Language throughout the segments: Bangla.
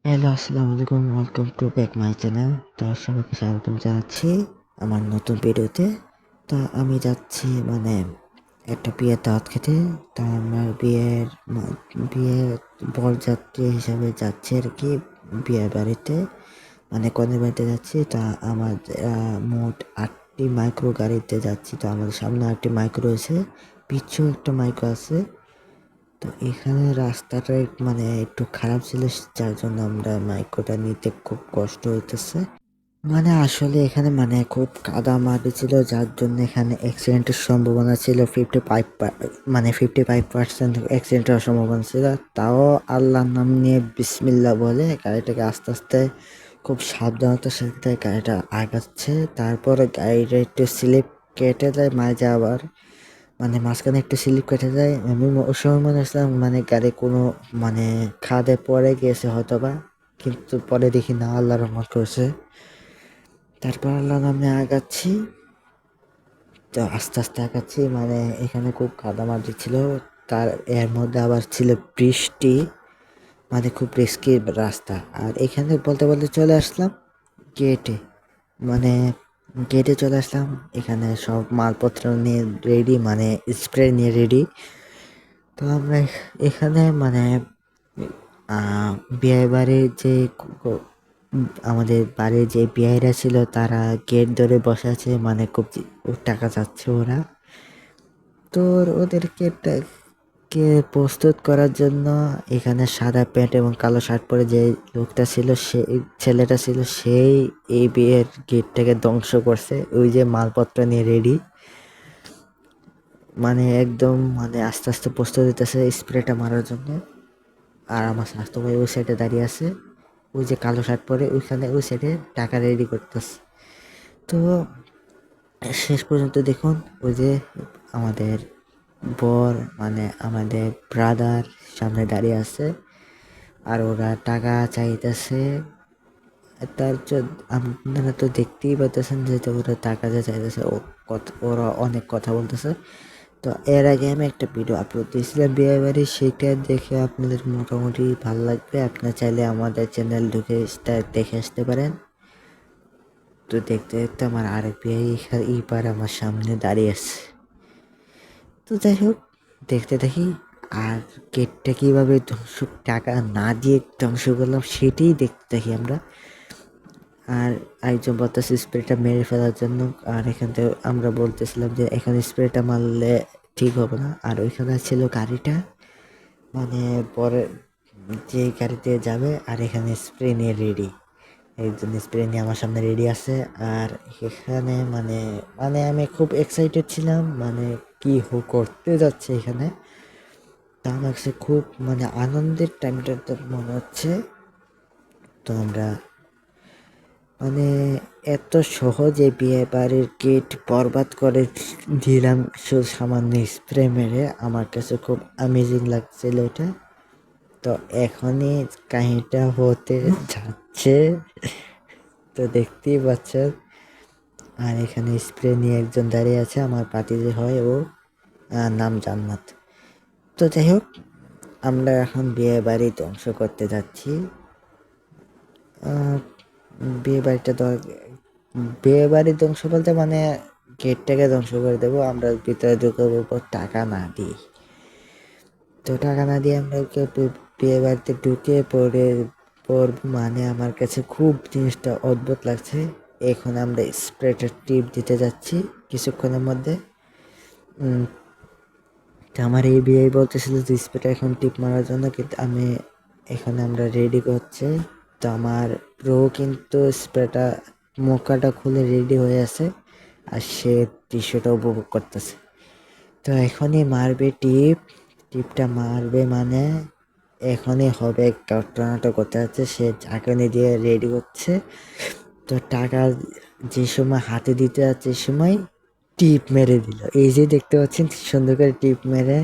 হ্যালো, আসসালামু আলাইকুম, welcome to back my channel. তো সবাইকে স্বাগতম জানাচ্ছি আমার নতুন ভিডিওতে। তো আমি যাচ্ছি একটা বিয়ের দাওয়াত খেতে। তো আমার বিয়ের বরযাত্রী হিসাবে যাচ্ছি আর কি বিয়ের বাড়িতে, কনের বাড়িতে যাচ্ছি। তা আমার মোট 8টি মাইক্রো গাড়িতে যাচ্ছি। তো আমাদের সামনে 8টি মাইক্রো আছে, পিছু একটা মাইক্রো আছে। তো এখানে রাস্তাটা একটু খারাপ ছিল, যার জন্য আমরা মাইক্রোটা নিতে খুব কষ্ট হইতেছে। আসলে এখানে খুব কাদা মাটি ছিল, যার জন্য এখানে অ্যাক্সিডেন্টের সম্ভাবনা ছিল 55% অ্যাক্সিডেন্ট হওয়ার সম্ভাবনা ছিল। তাও আল্লাহর নাম নিয়ে বিসমিল্লাহ বলে গাড়িটাকে আস্তে আস্তে খুব সাবধানতার সাথে গাড়িটা আগাচ্ছে। তারপরে গাড়িটা একটু স্লিপ কেটে দেয় মাঝে, আবার মাঝখানে একটু স্লিপ কেটে যায়। আমি ওই সময় মনে হচ্ছিলাম গাড়ি কোনো খাদে পড়ে গেছে হয়তো বা, কিন্তু পরে দেখি না, আল্লাহ রহমত করছে। তারপর আল্লাহ নামে আগাচ্ছি। তো আস্তে আস্তে আগাচ্ছি, এখানে খুব কাদামাটি ছিল, তার এর মধ্যে আবার ছিল বৃষ্টি, খুব রিস্কি রাস্তা। আর এখানে বলতে বলতে চলে আসলাম গেটে। মানে গেটে চলে আসলাম, এখানে সব মালপত্র নিয়ে রেডি, স্প্রে নিয়ে রেডি। তো আমরা এখানে বিয়ে বাড়ির যে আমাদের বাড়ির যে বিয়েরা ছিল তারা গেট ধরে বসে আছে, খুব টাকা চাচ্ছে ওরা। তো ওদেরকে কে প্রস্তুত করার জন্য এখানে সাদা প্যান্ট এবং কালো শার্ট পরে যে লোকটা ছিল, সেই ছেলেটা ছিল, সেই এই বিয়ের গেটটাকে ধ্বংস করছে। ওই যে মালপত্র নিয়ে রেডি, একদম আস্তে আস্তে প্রস্তুত হইতেছে স্প্রেটা মারার জন্য। আর আমার স্বাস্থ্য ভাই ওই সাইডে দাঁড়িয়ে আছে, ওই যে কালো শার্ট পরে ওইখানে ওই সাইডে টাকা রেডি করতেছে। তো শেষ পর্যন্ত দেখুন, ওই যে আমাদের বর আমাদের ব্রাদার সামনে দাঁড়িয়ে আছে, আর ওরা টাকা চাইতেছে। আপনারা তো দেখতেই পাইতেছেন যে ওরা টাকা যা চাইতেছে, ওরা অনেক কথা বলতেছে। তো এর আগে আমি একটা ভিডিও আপলোড দিয়েছিলাম বিয়ে বাড়ি, সেইটা দেখে আপনাদের মোটামুটি ভালো লাগবে। আপনারা চাইলে আমাদের চ্যানেল ঢুকে দেখে আসতে পারেন। তো দেখতে দেখতে আমার আরেক বিয়ে এইবার আমার সামনে দাঁড়িয়ে আছে। তো যাই হোক, দেখতে দেখি আর গেটটা কীভাবে ধ্বংস, টাকা না দিয়ে ধ্বংস করলাম সেটাই দেখতে থাকি আমরা। আর একজন বলতেছে স্প্রেটা মেরে ফেলার জন্য, আর এখান থেকে আমরা বলতেছিলাম যে এখানে স্প্রেটা মারলে ঠিক হবে না। আর ওইখানে ছিল গাড়িটা, পরে যে গাড়িতে যাবে, আর এখানে স্প্রে নিয়ে রেডি, একজন স্প্রে নিয়ে আমার সামনে রেডি আছে। আর এখানে আমি খুব এক্সাইটেড ছিলাম, কি করতে যাচ্ছে এখানে। তা আমার কাছে খুব আনন্দের টাইমটা তো মনে হচ্ছে। তো আমরা এত সহজে বিয়ে বাড়ির গেট বরবাদ করে দিলাম শুধু সামান্য স্প্রে মেরে, আমার কাছে খুব অ্যামেজিং লাগছিল এটা। তো এখনই কাহিনীটা হতে যাচ্ছে, তো দেখতেই পাচ্ছেন। আর এখানে স্প্রে নিয়ে একজন দাঁড়িয়ে আছে, আমার পাতিজি হয়, ও নাম জান্নাত। তো যাই হোক, আমরা এখন বিয়ে বাড়ি ধ্বংস করতে যাচ্ছি। বিয়ে বাড়িটা বিয়ে বাড়ি ধ্বংস বলতে গেটটাকে ধ্বংস করে দেবো আমরা, ভিতরে ঢুকে পড়বো টাকা না দিয়ে। তো টাকা না দিয়ে আমরা বিয়ে বাড়িতে ঢুকে পড়বো, আমার কাছে খুব জিনিসটা অদ্ভুত লাগছে। এখন আমরা স্প্রেটা টিপ দিতে যাচ্ছি কিছুক্ষণের মধ্যে। তো আমার এই বিয়ে বলতেছিল যে স্প্রেটা এখন টিপ মারার জন্য, কিন্তু এখানে আমরা রেডি করছে। তো আমার প্রো কিন্তু স্প্রেটা মোকাটা খুলে রেডি হয়ে আছে, আর সে দৃশ্যটা উপভোগ করতেছে। তো এখনই মারবে টিপটা মারবে, এখনই হবে, ঘটনাটা করতে যাচ্ছে, সে ঝাঁকুনি দিয়ে রেডি হচ্ছে। তো টাকা যে সময় হাতে দিতে যাচ্ছে সে সময় টিপ মেরে দিল। এই যে দেখতে পাচ্ছেন সুন্দর করে টিপ মেরে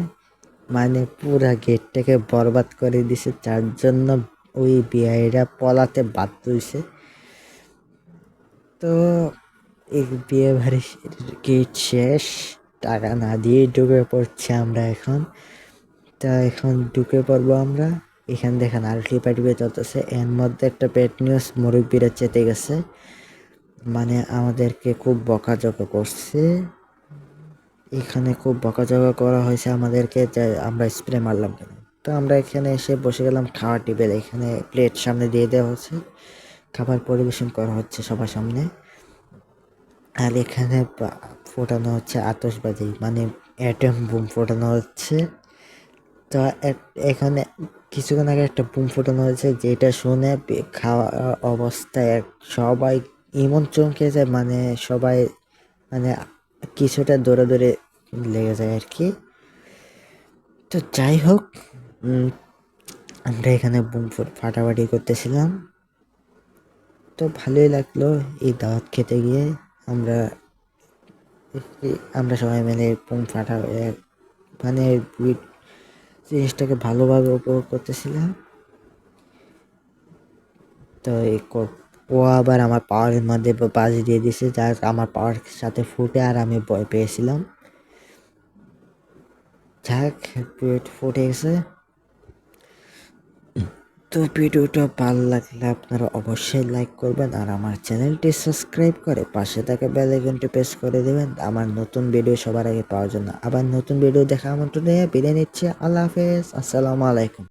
মানে পুরা গেটটাকে বরবাদ করে দিছে, যার জন্য ওই বিআইরা পলাতে বাধ্য হয়েছে। তো এই বিয়ে বাড়ির গেট শেষ, টাকা না দিয়ে ঢুকে পড়ছি আমরা এখন। তা এখন ঢুকে পড়বো আমরা। এখানে দেখেন আলটি পাটি চলতেছে, এর মধ্যে একটা পেট নিউজ মুরব্বীরা চেতে গেছে, মানে আমাদেরকে খুব বকাঝকা করছে। এখানে খুব বকাঝকা করা হয়েছে আমাদেরকে যে আমরা স্প্রে মারলাম কেন। তো আমরা এখানে এসে বসে গেলাম খাওয়ার টেবিলে। এখানে প্লেট সামনে দিয়ে দেওয়া হচ্ছে, খাবার পরিবেশন করা হচ্ছে সবার সামনে। আর এখানে ফোটানো হচ্ছে আতশবাজি, মানে অ্যাটম বুম ফোটানো হচ্ছে। তো এখানে কিছুক্ষণ আগে একটা বুম ফোটানো হয়েছে, যেটা শুনে খাওয়া অবস্থায় সবাই এমন চমকে যায়, মানে সবাই মানে কিছুটা দৌড়ে লেগে যায় আর কি। তো যাই হোক, আমরা এখানে বুম ফাটাফাটি করতেছিলাম। তো ভালোই লাগলো এই দাওয়াত খেতে গিয়ে। আমরা আমরা সবাই মিলে বুম ফাটা মানে জিনিসটাকে ভালোভাবে উপভোগ করতেছিলাম। তো ও আবার আমার পাওয়ারের মধ্যে বাজি দিয়ে দিছে, যার আমার পাওয়ার সাথে ফুটে আর আমি ভয় পেয়েছিলাম। যাক, ফুটে গেছে। তো ভিডিওটা ভালো লাগলে আপনারা অবশ্যই লাইক করবেন আর আমার চ্যানেলটি সাবস্ক্রাইব করে পাশে থাকা বেল আইকনটি প্রেস করে দেবেন আমার নতুন ভিডিও সবার আগে পাওয়ার জন্য। আবার নতুন ভিডিও দেখা আমন্ত্রণ নিয়ে বিদায় নিচ্ছি। আল্লাহ হাফেজ, আসসালামু আলাইকুম।